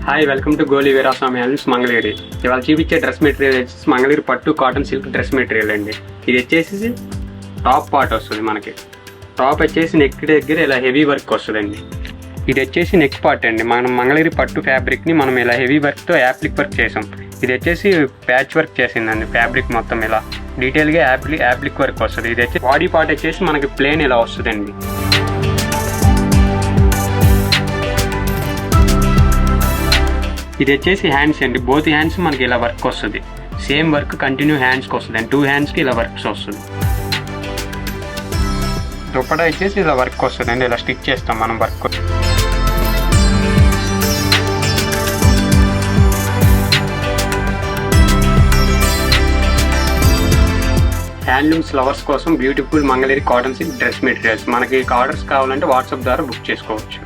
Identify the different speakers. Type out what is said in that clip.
Speaker 1: Hi, welcome to Goli Veeraswamy handlooms Mangalagiri. ఇవాళ చూపించే dress material వచ్చేసి మంగళగిరి పట్టు కాటన్ సిల్క్ డ్రెస్ మెటీరియల్ అండి. ఇది వచ్చేసి టాప్ పార్ట్ వస్తుంది. మనకి టాప్ వచ్చేసి నెక్ దగ్గర ఇలా హెవీ వర్క్ వస్తుందండి. ఇది వచ్చేసి నెక్ పార్ట్ అండి. మనం మంగళగిరి పట్టు ఫ్యాబ్రిక్ని మనం ఇలా హెవీ వర్క్తో యాప్లిక్ వర్క్ చేసాం. ఇది వచ్చేసి ప్యాచ్ వర్క్ చేసిందండి. ఫ్యాబ్రిక్ మొత్తం ఇలా డీటెయిల్గా యాప్లిక్ వర్క్ వస్తుంది. ఇది వచ్చేసి బాడీ పార్ట్ వచ్చేసి మనకి ప్లేన్ ఇలా వస్తుందండి. ఇది వచ్చేసి హ్యాండ్స్ అండి. బోత్ హ్యాండ్స్ మనకి ఇలా వర్క్ వస్తుంది. సేమ్ వర్క్ కంటిన్యూ హ్యాండ్స్కి వస్తుంది అండి. 2 హ్యాండ్స్కి ఇలా వర్క్స్ వస్తుంది. దుప్పటా వచ్చేసి ఇలా వర్క్ వస్తుంది అండి. ఇలా స్టిచ్ చేస్తాం మనం వర్క్. హ్యాండ్లూమ్స్ లవర్స్ కోసం beautiful Mangalagiri cotton silk dress materials. మనకి ఆర్డర్స్ కావాలంటే వాట్సాప్ ద్వారా బుక్ చేసుకోవచ్చు.